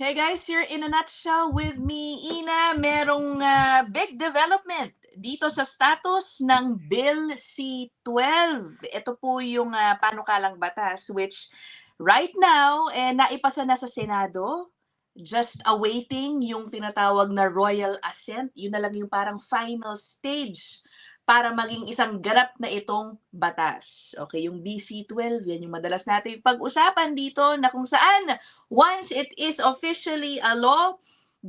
Hey guys, here in a nutshell with me, Ina, merong big development dito sa status ng Bill C-12. Ito po yung panukalang batas which right now, naipasa na sa Senado. Just awaiting yung tinatawag na royal assent. Yun na lang yung parang final stage para maging isang ganap na itong batas. Okay, yung BC-12, yan yung madalas natin pag-usapan dito na kung saan once it is officially a law,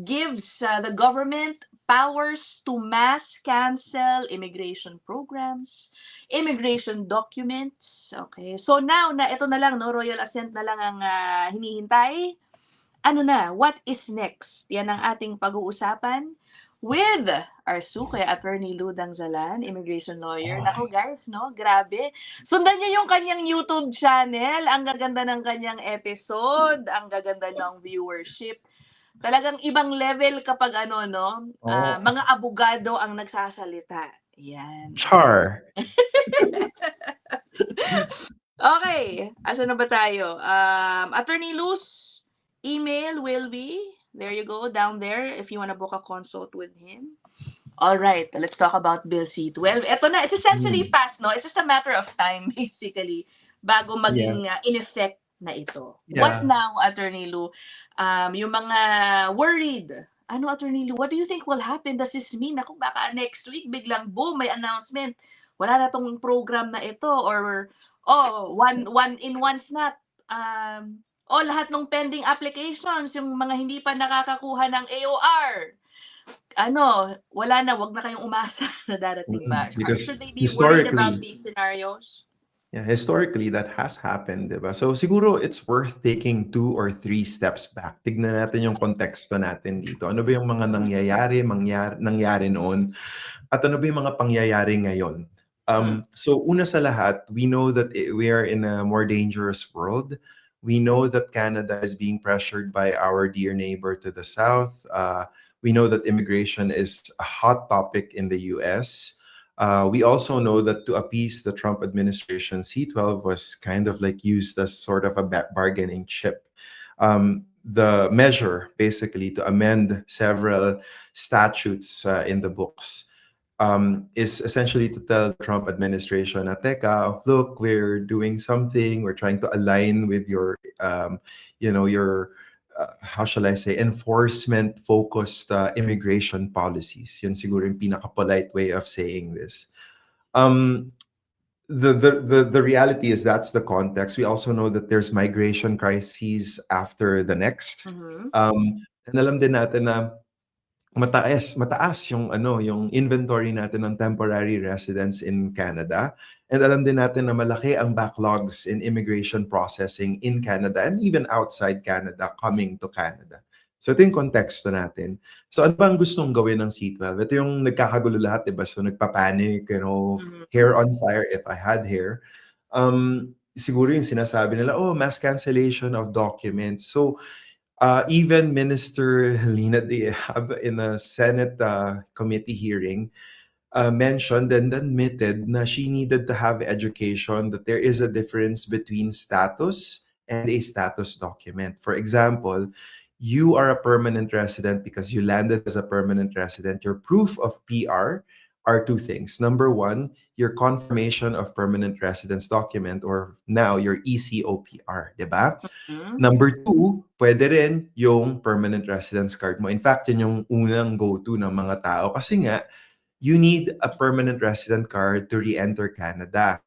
gives the government powers to mass cancel immigration programs, immigration documents. Okay. So now na ito na lang no, royal assent na lang ang hinihintay. Ano na, what is next? Yan ang ating pag-uusapan with our suke, Attorney Ludang Zalan, immigration lawyer. Nako guys, no? Grabe. Sundan niyo yung kanyang YouTube channel. Ang gaganda ng kanyang episode. Ang gaganda ng viewership. Talagang ibang level kapag ano, no? Mga abogado ang nagsasalita. Yan. Char. Okay. Asa na ba tayo? Attorney Luz, email will be, there you go, down there if you want to book a consult with him. All right, let's talk about Bill C-12. Ito na, it's essentially passed, no? It's just a matter of time, basically, bago maging in effect na ito. What now, Attorney Lou? Yung mga worried, ano, Attorney Lou, what do you think will happen? Does this mean na kung baka next week, biglang boom, may announcement, wala na tong program na ito, or, one in one snap, lahat ng pending applications, yung mga hindi pa nakakakuha ng AOR, wala na, wag na kayong umasa na darating ba? Should they be worried about these scenarios? Yeah, historically, that has happened, diba? So siguro it's worth taking 2 or 3 steps back. Tignan natin yung konteksto natin dito. Ano ba yung mga nangyari noon? At ano ba yung mga pangyayari ngayon? So una sa lahat, we know that we are in a more dangerous world. We know that Canada is being pressured by our dear neighbor to the south. We know that immigration is a hot topic in the US. We also know that to appease the Trump administration, C-12 was kind of like used as sort of a bargaining chip. The measure, basically, to amend several statutes in the books is essentially to tell the Trump administration, Teka, look, we're doing something, we're trying to align with your, how shall I say, enforcement-focused immigration policies. Yun siguro yung pinaka-polite way of saying this. The reality is that's the context. We also know that there's migration crises after the next. And alam din natin na mataas yung inventory natin ng temporary residents in Canada. And alam din natin na malaki ang backlogs in immigration processing in Canada and even outside Canada coming to Canada. So ito yung konteksto natin. So ano bang gustong gawin ng C-12? Ito yung nagkakagulo lahat, diba? So nagpapanic, hair on fire if I had hair. Siguro yung sinasabi nila, mass cancellation of documents. So even Minister Helena Diab in a Senate committee hearing mentioned and admitted na she needed to have education, that there is a difference between status and a status document. For example, you are a permanent resident because you landed as a permanent resident. Your proof of PR are 2 things. Number 1, your confirmation of permanent residence document, or now your ECOPR, diba? Number 2, pwede rin yung permanent residence card mo. In fact, yun yung unang go-to ng mga tao kasi nga, you need a permanent resident card to re-enter Canada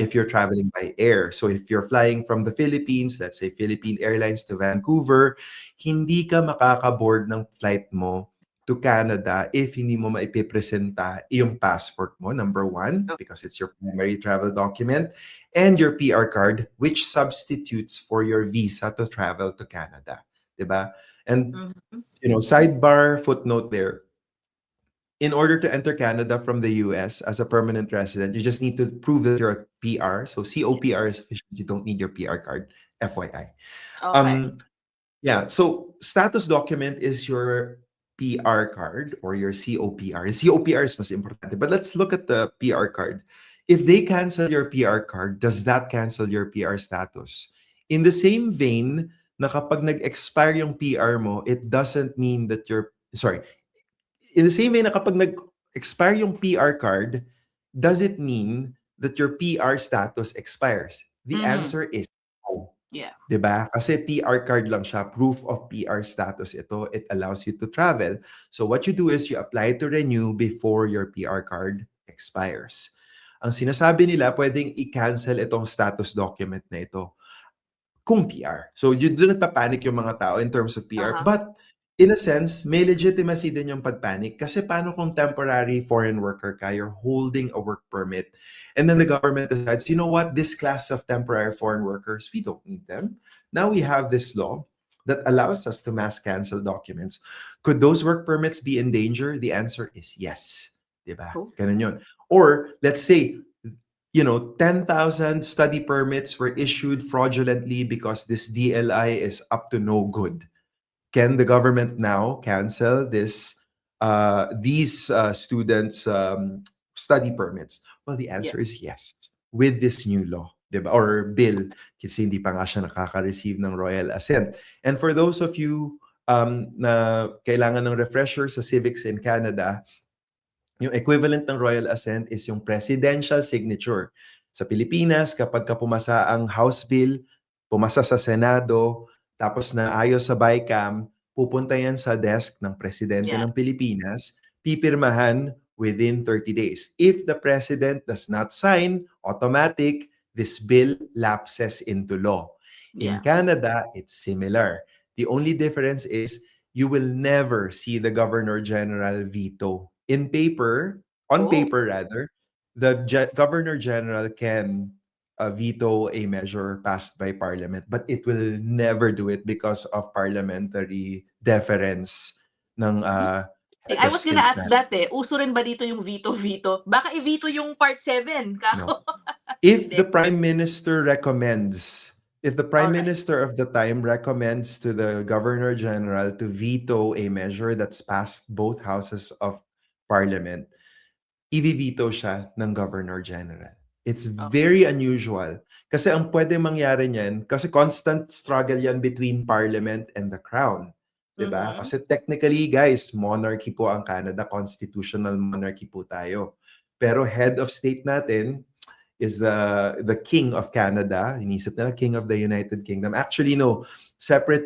if you're traveling by air. So if you're flying from the Philippines, let's say Philippine Airlines to Vancouver, hindi ka makaka-board ng flight mo to Canada if hindi mo maipipresenta yung passport mo, number 1, because it's your primary travel document, and your PR card, which substitutes for your visa to travel to Canada. Diba? And, sidebar footnote there, in order to enter Canada from the US as a permanent resident, you just need to prove that you're a PR. So COPR is sufficient. You don't need your PR card, FYI. Okay. So status document is your PR card or your COPR. COPR is mas importante. But let's look at the PR card. If they cancel your PR card, does that cancel your PR status? In the same vein, na kapag nag-expire yung PR mo, it doesn't mean that in the same way na kapag nag-expire yung PR card, does it mean that your PR status expires? The answer is no. Yeah. Diba? Kasi PR card lang siya, proof of PR status ito. It allows you to travel. So what you do is you apply to renew before your PR card expires. Ang sinasabi nila, pwedeng i-cancel itong status document na ito kung PR. So doon nagpa-panic yung mga tao in terms of PR. But in a sense, may legitimacy din yung pag-panic kasi paano kung temporary foreign worker ka, you're holding a work permit, and then the government decides, you know what, this class of temporary foreign workers, we don't need them. Now we have this law that allows us to mass cancel documents. Could those work permits be in danger? The answer is yes. Diba? Ganun yun. Or let's say, 10,000 study permits were issued fraudulently because this DLI is up to no good. Can the government now cancel these students' study permits? Well, the answer is yes, with this new law, diba? Or bill, kasi hindi pa nga siya nakaka-receive ng royal assent. And for those of you na kailangan ng refresher sa civics in Canada, yung equivalent ng royal assent is yung presidential signature. Sa Pilipinas, kapag pumasa ang House Bill, pumasa sa Senado, tapos naayos sa BICAM, pupunta yan sa desk ng Presidente ng Pilipinas, pipirmahan within 30 days. If the President does not sign, automatic, this bill lapses into law. In Canada, it's similar. The only difference is you will never see the Governor General veto. On paper, the Governor General can veto a measure passed by Parliament, but it will never do it because of parliamentary deference ng I was gonna ask that uso rin ba dito yung veto? Baka i-veto yung Part 7, kako. No. If the Prime Minister recommends, if the Prime Minister of the time recommends to the Governor General to veto a measure that's passed both houses of Parliament, i-veto siya ng Governor General. It's very unusual. Kasi ang pwede mangyari niyan, kasi constant struggle yan between Parliament and the Crown. Diba? Kasi technically, guys, monarchy po ang Canada, constitutional monarchy po tayo. Pero head of state natin is the King of Canada. Inisip nila King of the United Kingdom. Actually, no. Separate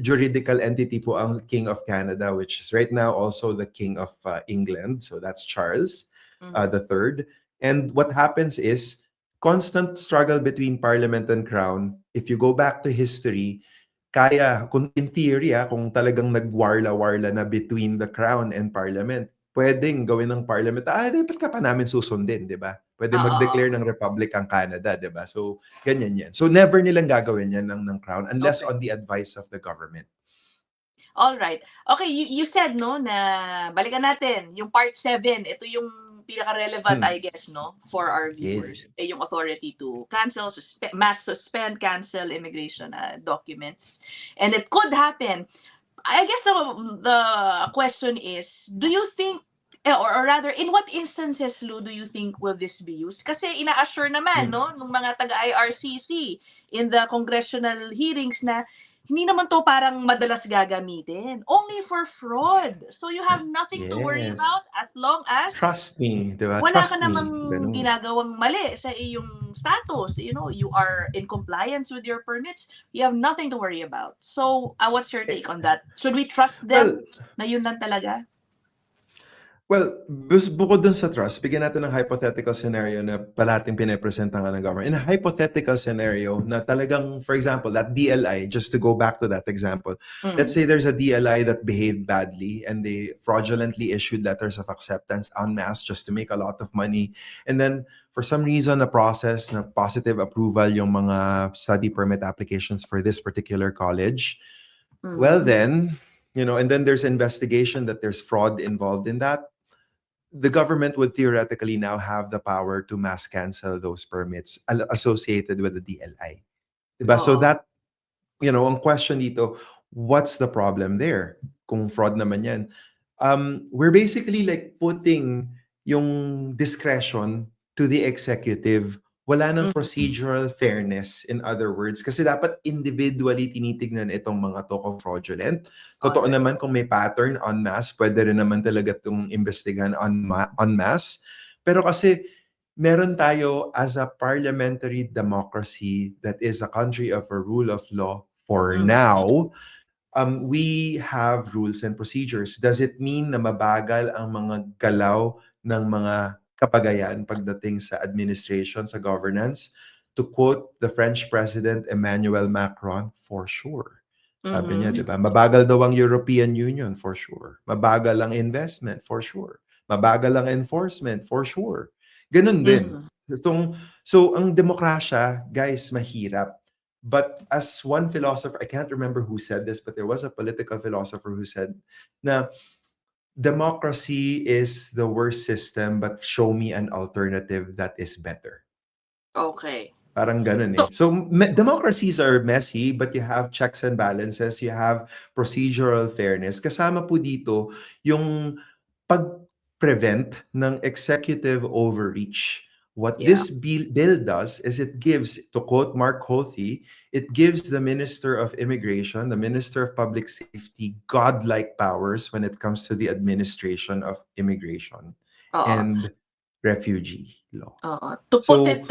juridical entity po ang King of Canada, which is right now also the King of England. So that's Charles the Third. And what happens is constant struggle between Parliament and Crown. If you go back to history, kaya, kung in theory, kung talagang nagwarla-warla na between the Crown and Parliament, pwedeng gawin ng Parliament, dapat ka pa namin susundin, di ba? Pwede mag-declare ng Republic ang Canada, di ba? So, ganyan yan. So, never nilang gagawin yan ng Crown unless on the advice of the government. All right. Okay, you said, no, na balikan natin, yung Part 7, ito yung pinaka-relevant, I guess, no, for our viewers. Yes. Yung authority to cancel, mass suspend, cancel immigration documents. And it could happen. I guess the question is, do you think, or rather, in what instances, Lou, do you think will this be used? Kasi ina-assure naman, no, ng mga taga-IRCC in the congressional hearings na hindi naman to parang madalas gagamitin. Only for fraud. So you have nothing to worry about as long as trust me, diba? Wala Trust ka namang me. ginagawang mali sa iyong status. You are in compliance with your permits. You have nothing to worry about. So, what's your take on that? Should we trust them na yun lang talaga? Well, bukod dun sa trust, bigyan natin ng hypothetical scenario na palating pinapresenta nga ng government. In a hypothetical scenario na talagang, for example, that DLI, just to go back to that example, let's say there's a DLI that behaved badly and they fraudulently issued letters of acceptance en masse just to make a lot of money. And then, for some reason, a process na positive approval yung mga study permit applications for this particular college. Well then, and then there's investigation that there's fraud involved in that. The government would theoretically now have the power to mass cancel those permits associated with the DLI. Diba? So that, ang question dito, what's the problem there? Kung fraud naman yan. We're basically like putting yung discretion to the executive Wala ng Mhm. procedural fairness, in other words. Kasi dapat individually tinitignan itong mga to kung fraudulent. Totoo Alright. naman kung may pattern en masse, pwede rin naman talaga itong imbestigahan en masse. Pero kasi meron tayo as a parliamentary democracy that is a country of a rule of law for Mhm. now, we have rules and procedures. Does it mean na mabagal ang mga galaw ng mga kapagayan pagdating sa administration, sa governance? To quote the French President Emmanuel Macron, for sure. Sabi niya, Mhm. di ba? Mabagal daw ang European Union, for sure. Mabagal ang investment, for sure. Mabagal ang enforcement, for sure. Ganun din. Mhm. So, ang demokrasya, guys, mahirap. But as one philosopher, I can't remember who said this, but there was a political philosopher who said na democracy is the worst system, but show me an alternative that is better. Okay. Parang ganun So eh. So, democracies are messy, but you have checks and balances, you have procedural fairness. Kasama po dito yung pag-prevent ng executive overreach. What yeah. this bill does is it gives, to quote Mark Hothy, it gives the Minister of Immigration, the Minister of Public Safety, godlike powers when it comes to the administration of immigration Oo. and refugee law. Oo. To put So, it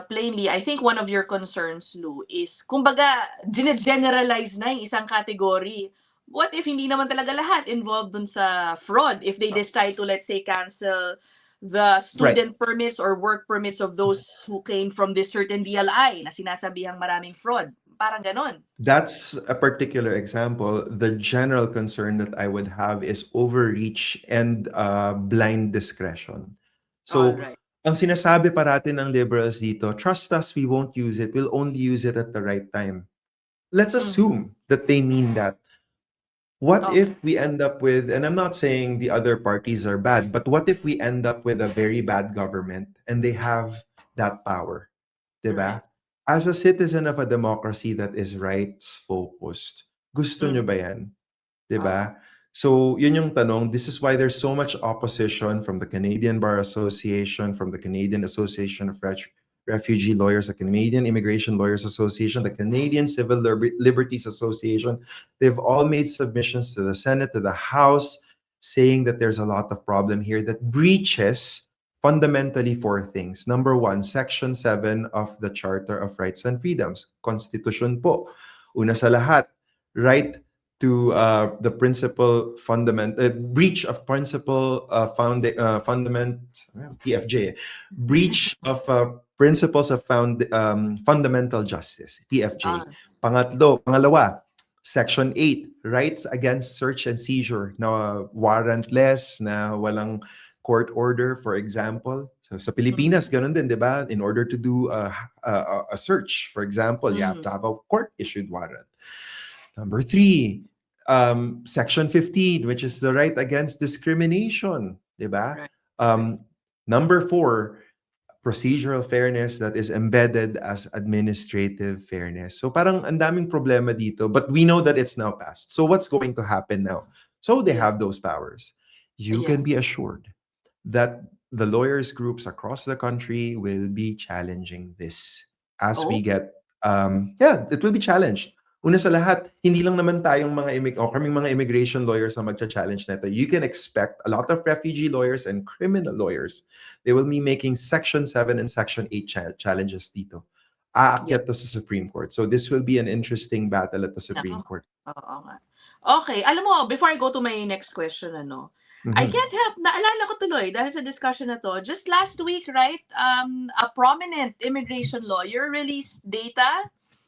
plainly, I think one of your concerns, Lou, is kumbaga generalize na yung isang category. What if hindi naman talaga lahat involved dun sa fraud? If they decide to, let's say, cancel the right. student permits or work permits of those who came from this certain DLI na sinasabihang maraming fraud. Parang ganon. That's a particular example. The general concern that I would have is overreach and blind discretion. So, Alright. ang sinasabi parati ng liberals dito, trust us, we won't use it. We'll only use it at the right time. Let's assume that they mean that. What Okay. if we end up with, and I'm not saying the other parties are bad, but what if we end up with a very bad government and they have that power? Diba? Right. As a citizen of a democracy that is rights-focused, gusto nyo Mhm. ba yan? Oo. Diba? So, yun yung tanong. This is why there's so much opposition from the Canadian Bar Association, from the Canadian Association of Refugee Lawyers, the Canadian Immigration Lawyers Association, the Canadian Civil Liberties Association. They've all made submissions to the Senate, to the House, saying that there's a lot of problem here that breaches fundamentally four things. Number one, Section 7 of the Charter of Rights and Freedoms. Constitution po. Una sa lahat, right to the principal breach of principal fundament PFJ, breach of principles of fundamental justice, PFJ. Pangalawa, Section 8, rights against search and seizure, na warrantless, na walang court order, for example. So, sa Pilipinas, ganun din, di ba? In order to do a search, for example, you have to have a court-issued warrant. Number 3, Section 15, which is the right against discrimination, di ba? Right. Number 4, procedural fairness that is embedded as administrative fairness. So parang ang daming problema dito, but we know that it's now passed. So what's going to happen now? So they have those powers. You Yeah. can be assured that the lawyers groups across the country will be challenging this as we get it will be challenged. Una sa lahat, hindi lang naman tayong kaming mga immigration lawyers na magcha-challenge nito. You can expect a lot of refugee lawyers and criminal lawyers. They will be making Section 7 and Section 8 challenges dito. Aakyat to sa Supreme Court. So this will be an interesting battle at the Supreme Court. Oo nga. Okay, alam mo, before I go to my next question, I can't help, naalala ko tuloy dahil sa discussion na to, just last week, right, a prominent immigration lawyer released data,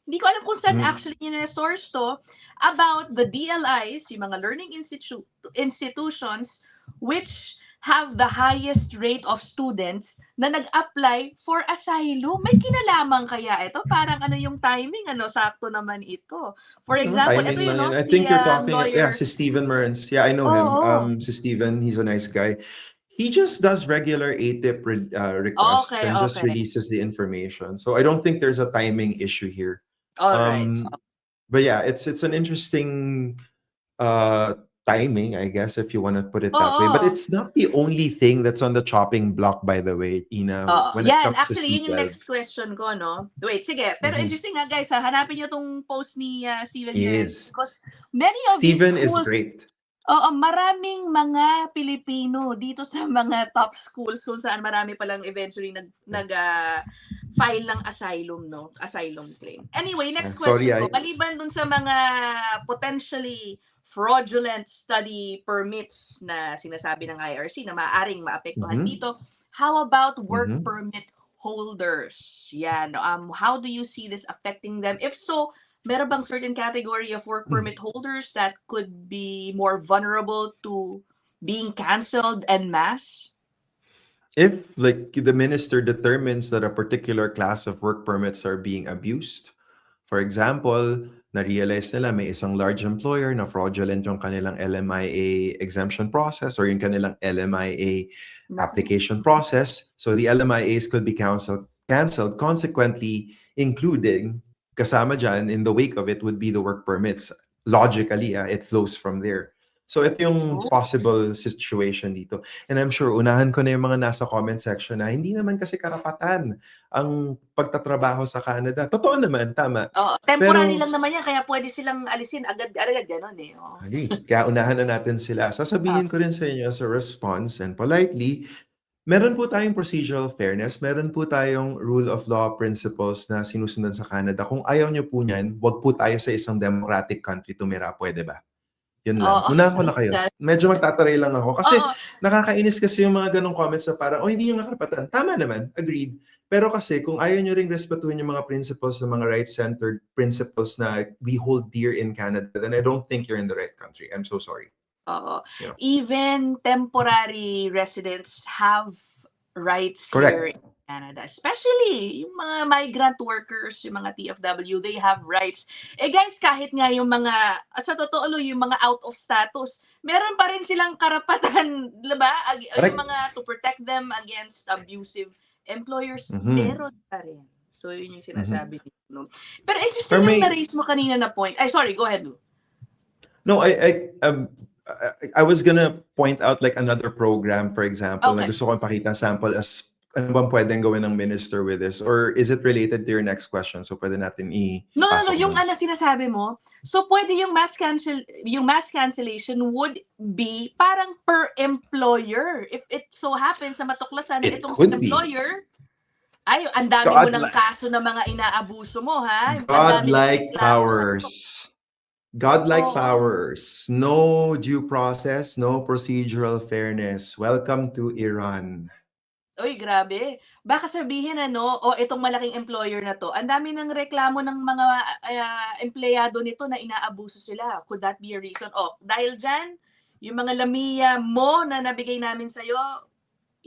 hindi ko alam kung saan actually niya na-source to, about the DLIs, yung mga learning institutions, which have the highest rate of students na nag-apply for asylum. May kinalaman kaya ito? Parang ano yung timing, sakto naman ito. For example, ito yun, I think you're talking, si Steven Mearns. Yeah, I know him. Si Steven, he's a nice guy. He just does regular ATIP requests and just releases the information. So I don't think there's a timing issue here. All right. But yeah, it's an interesting timing, I guess, if you want to put it that way. But Oo. it's not the only thing that's on the chopping block, by the way, Ina, Oo. when it Yan, comes to actually, yun yung C12. next question ko, no? Wait, sige. Pero Mhm. interesting nga, guys, ha? Hanapin nyo tong post ni Steven Miranda Is. because many of these Steven is schools, great. oo, maraming mga Pilipino dito sa mga top schools kung saan marami palang eventually file ng asylum, no? Asylum claim. Anyway, next Sorry, question ko. Maliban dun sa mga potentially fraudulent study permits na sinasabi ng IRC na maaaring maapektuhan Mhm. dito, how about work Mhm. permit holders? Yan. How do you see this affecting them? If so, meron bang certain category of work permit holders that could be more vulnerable to being canceled en masse? If like the minister determines that a particular class of work permits are being abused, for example, na-realize nila may isang large employer na fraudulent yung kanilang LMIA exemption process or yung kanilang LMIA application process, so the LMIAs could be canceled. Consequently, including kasama dyan in the wake of it would be the work permits. Logically, it flows from there. So ito yung possible situation dito. And I'm sure unahan ko na yung mga nasa comment section na hindi naman kasi karapatan ang pagtatrabaho sa Canada. Totoo naman, tama. Oo, temporary Pero lang naman yan kaya pwede silang alisin agad-agad gano'n, eh, oo. agree. Kaya unahan na natin sila. Sasabihin ko rin sa inyo as a response and politely, meron po tayong procedural fairness, meron po tayong rule of law principles na sinusunod sa Canada. Kung ayaw nyo po niyan, wag po tayo sa isang democratic country tumira. Pwede ba? Yun lang. Oo. Unahan ko na kayo. Medyo magtataray lang ako. Kasi Oo. nakakainis kasi yung mga ganong comments na parang, oh, hindi yung nakarapatan. Tama naman. Agreed. Pero kasi kung ayaw nyo ring respetuhin yung mga principles, ng mga right-centered principles na we hold dear in Canada, then I don't think you're in the right country. I'm so sorry. Oo. Yeah. Even temporary residents have rights here Correct. in Canada. Especially yung mga migrant workers, yung mga TFW, they have rights. Eh guys, kahit nga yung mga, sa totoo lo, yung mga out of status, meron pa rin silang karapatan, diba? Correct. Yung mga to protect them against abusive employers, Mhm. meron pa rin. So yun yung sinasabi dito. No? Pero interesting Pero yung may- na-raise mo kanina na point. Ay, sorry, go ahead, Lou. No, I was gonna point out like another program, for example, na Okay. gusto ko ipakita sample as ano bang pwedeng gawin ng minister with this? Or is it related to your next question? So pwede natin No, ipasok yung doon. sinasabi mo, so pwede yung mass cancellation would be parang per employer. If it so happens na matuklasan na It itong could be. employer, ay, ang dami mo ng Godlike. kaso na mga inaabuso mo, ha? Ang dami Godlike mong reklamo. powers. Godlike Oo. powers. No due process, no procedural fairness. Welcome to Iran. Uy, grabe. Baka sabihin itong malaking employer na to, ang dami ng reklamo ng mga empleyado nito na inaabuso sila. Could that be a reason? Dahil dyan, yung mga lamia mo na nabigay namin sa'yo,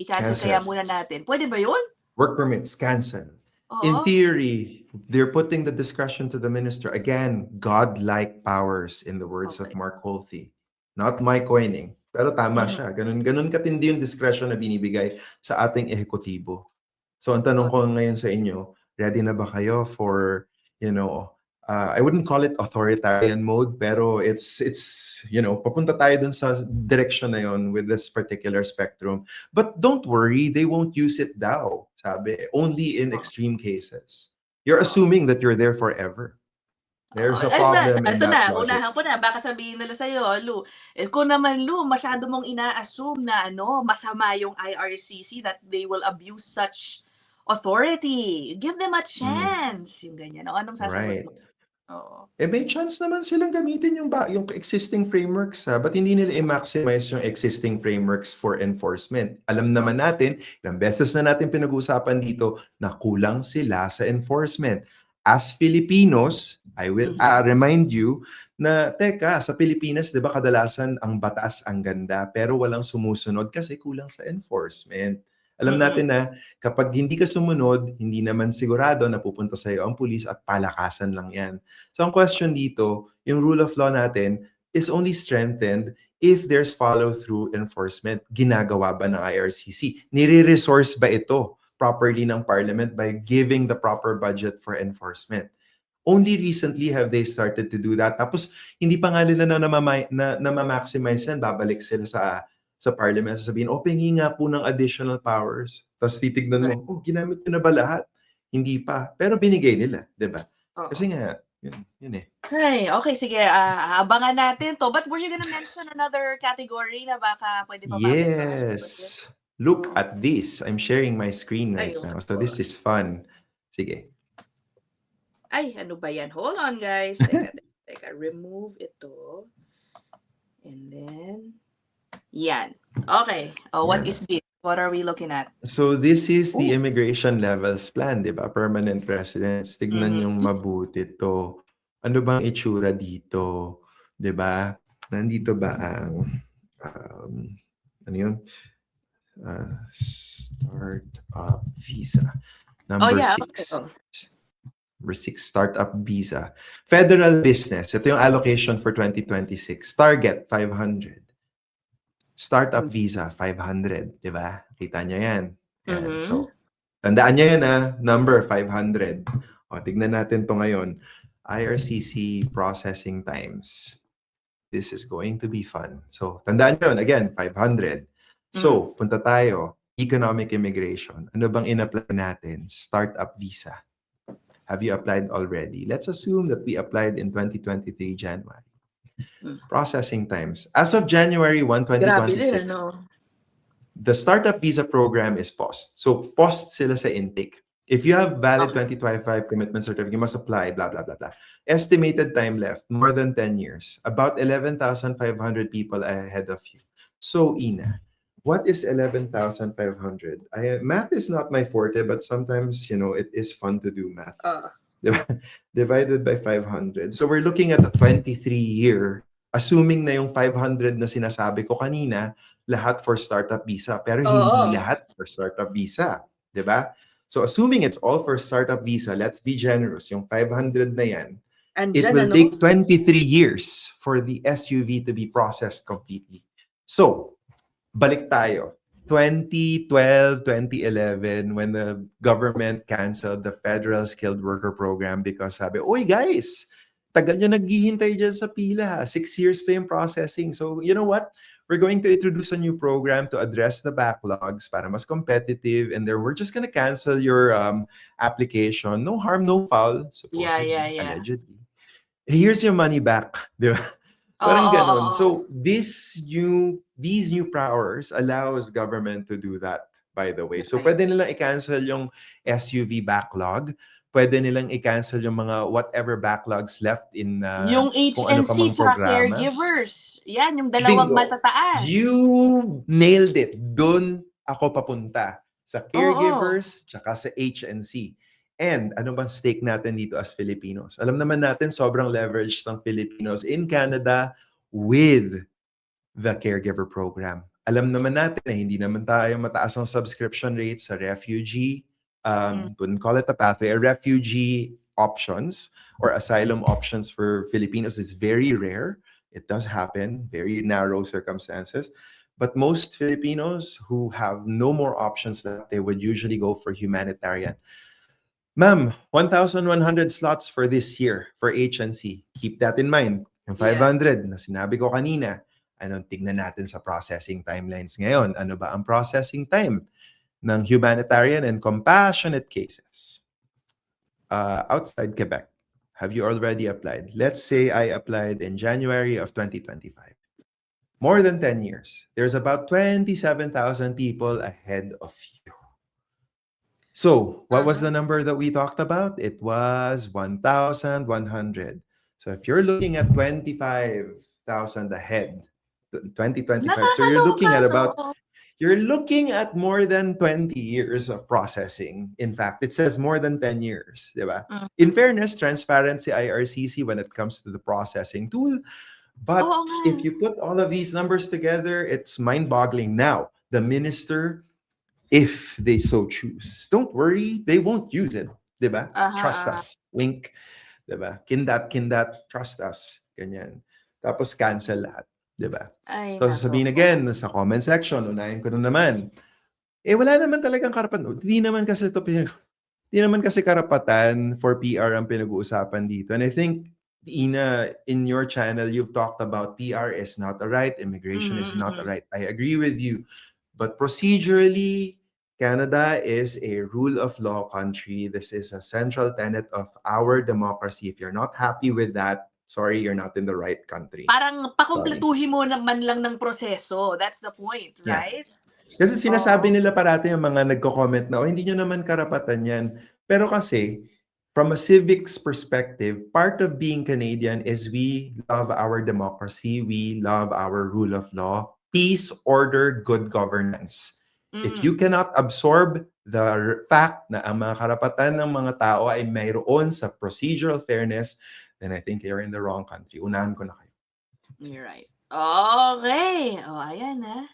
i-cancel Cancel. kaya muna natin. Pwede ba yun? Work permits, cancel. Oo. In theory, they're putting the discretion to the minister. Again, godlike powers in the words of Okay. Mark Holthe. Not my coining. Pero tama siya. Ganun katindi yung discretion na binibigay sa ating ehekutibo. So ang tanong ko ngayon sa inyo, ready na ba kayo for, I wouldn't call it authoritarian mode, pero it's papunta tayo dun sa direction na yon with this particular spectrum. But don't worry, they won't use it daw, sabi. Only in extreme cases. You're assuming that you're there forever. There's a problem in Ito that na, logic. unahan ko na. Baka sabihin nila sa'yo, Lou, kung naman, Lou, masyado mong ina-assume na masama yung IRCC that they will abuse such authority. Give them a chance. Yung ganyan. Anong sasagot mo? Oo. May chance naman silang gamitin yung existing frameworks. Ba't hindi nila i-maximize yung existing frameworks for enforcement? Alam naman natin, ilang beses na natin pinag-uusapan dito na kulang sila sa enforcement. As Filipinos, I will remind you na, teka, sa Pilipinas, di ba kadalasan ang batas ang ganda pero walang sumusunod kasi kulang sa enforcement. Alam natin na kapag hindi ka sumunod, hindi naman sigurado na pupunta sa iyo ang pulis at palakasan lang yan. So ang question dito, yung rule of law natin is only strengthened if there's follow-through enforcement. Ginagawa ba ng IRCC? Nire-resource ba ito properly ng Parliament by giving the proper budget for enforcement? Only recently have they started to do that. Tapos, hindi pa nga nila na ma-maximize yan. Babalik sila sa parliament. Sasabihin, pengi nga po ng additional powers. Tapos titignan mo, ginamit nyo na ba lahat? Hindi pa. Pero binigay nila, di ba? Kasi nga, yun eh. Ay, okay, sige. Abangan natin to. But were you gonna mention another category na baka pwede pa Yes. Look at this. I'm sharing my screen right now. So this is fun. Sige. Ay, ano ba yan? Hold on, guys. Teka. Remove ito. And then, yan. Okay. What is this? What are we looking at? So this is the immigration levels plan, di ba? Permanent residence. Tignan yung mabuti to. Ano bang itsura dito? Di ba? Nandito ba ang ano yun? Startup visa. Number 6. Number 6, startup visa. Federal business. Ito yung allocation for 2026. Target, 500. Startup visa, 500. Diba? Kita nyo yan. So, tandaan nyo yan number 500. Tignan natin to ngayon. IRCC processing times. This is going to be fun. So, tandaan nyo yun. Again, 500. So, punta tayo. Economic immigration. Ano bang in-apply natin? Startup visa. Have you applied already? Let's assume that we applied in 2023 January. Processing times. As of January 1, 2026, the startup visa program is paused. So, paused sila sa intake. If you have valid 2025 commitment certificate, you must apply, blah, blah, blah, blah. Estimated time left, more than 10 years. About 11,500 people ahead of you. So, Ina, what is 11,500? Math is not my forte, but sometimes, it is fun to do math. Divided by 500. So we're looking at a 23-year, assuming na yung 500 na sinasabi ko kanina, lahat for startup visa. Pero hindi lahat for startup visa. Diba? So assuming it's all for startup visa, let's be generous. Yung 500 na yan, it will take 23 years for the SUV to be processed completely. So, balik tayo. 2012, 2011, when the government canceled the Federal Skilled Worker Program because sabi, oy guys, tagal nyo naghihintay dyan sa pila. 6 years pa yung processing. So, you know what? We're going to introduce a new program to address the backlogs para mas competitive. And then we're just going to cancel your application. No harm, no foul. Supposedly, allegedly. Here's your money back. Di ba? Parang ganon. So these new powers allows government to do that, by the way. So pwede nilang i-cancel yung SUV backlog. Pwede nilang i-cancel yung mga whatever backlogs left in yung HNC sa caregivers. Yan, yung dalawang matataas. You nailed it. Doon ako papunta. Sa caregivers, tsaka sa HNC. And ano bang stake natin dito as Filipinos? Alam naman natin sobrang leverage ng Filipinos in Canada with the caregiver program. Alam naman natin na hindi naman tayo mataas ang subscription rate sa refugee, wouldn't call it a pathway, refugee options or asylum options for Filipinos is very rare. It does happen, very narrow circumstances. But most Filipinos who have no more options that they would usually go for humanitarian. Ma'am, 1,100 slots for this year for HNC. Keep that in mind. Yung 500 na sinabi ko kanina, anong tignan natin sa processing timelines ngayon? Ano ba ang processing time ng humanitarian and compassionate cases outside Quebec? Have you already applied? Let's say I applied in January of 2025. More than 10 years. There's about 27,000 people ahead of you. So, what was the number that we talked about? It was 1,100. So, if you're looking at 25,000 ahead, 2025, so you're looking at more than 20 years of processing. In fact, it says more than 10 years, diba? In fairness, transparency, IRCC when it comes to the processing tool. But if you put all of these numbers together, it's mind-boggling. Now, the minister, if they so choose. Don't worry, they won't use it. Diba? Trust us. Wink. Diba? Kindat, trust us. Ganyan. Tapos cancel lahat. Diba? So sasabihin again, sa comment section, unahin ko na naman. Wala naman talagang karapan. Hindi naman kasi ito di naman kasi karapatan for PR ang pinag-uusapan dito. And I think, Ina, in your channel, you've talked about PR is not a right, immigration is not a right. I agree with you. But procedurally, Canada is a rule of law country. This is a central tenet of our democracy. If you're not happy with that, sorry, you're not in the right country. Parang pakumpletuhin mo naman lang ng proseso. That's the point, Yeah. right? Kasi sinasabi nila parati yung mga nagko-comment na, oh, hindi nyo naman karapatan yan. Pero kasi, from a civics perspective, part of being Canadian is we love our democracy, we love our rule of law, peace, order, good governance. If you cannot absorb the fact na ang mga karapatan ng mga tao ay mayroon sa procedural fairness, then I think you're in the wrong country. Unahan ko na kayo. You're right. Okay. Oh, ayan ha.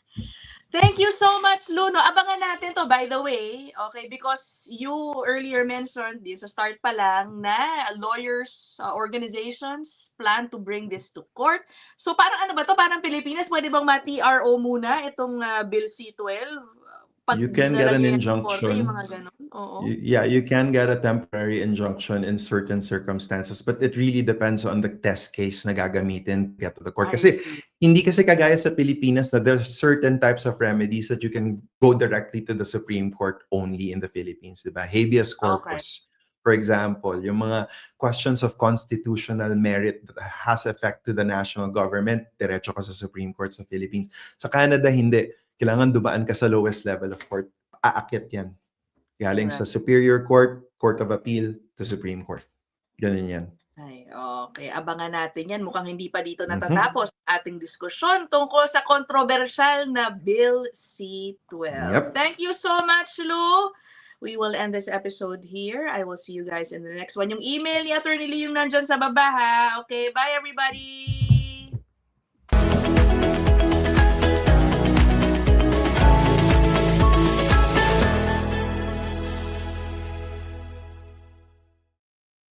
Thank you so much, Luno. Abangan natin to, by the way. Okay, because you earlier mentioned, din sa start pa lang, na lawyers organizations plan to bring this to court. So parang ano ba to? Parang Pilipinas, pwede bang ma-TRO muna itong Bill C-12? Pag You can get dinala an niyo yan sa korte, injunction. yung mga ganun. Oo. Yeah, you can get a temporary injunction in certain circumstances, but it really depends on the test case na gagamitin to get to the court. I Kasi see. hindi kasi kagaya sa Pilipinas na there are certain types of remedies that you can go directly to the Supreme Court only in the Philippines, diba? Habeas corpus. For example, yung mga questions of constitutional merit that has effect to the national government, diretso ka sa Supreme Court sa Philippines. Sa Canada, hindi. Kailangan dumaan ka sa lowest level of court. Aakyat yan. Galing sa Superior Court, Court of Appeal, to Supreme Court. Ganun yan. Ay, okay. Abangan natin yan. Mukhang hindi pa dito natatapos ating diskusyon tungkol sa controversial na Bill C-12. Yep. Thank you so much, Lou. We will end this episode here. I will see you guys in the next one. Yung email ni Attorney Lee yung nandyan sa baba, ha? Okay, bye everybody!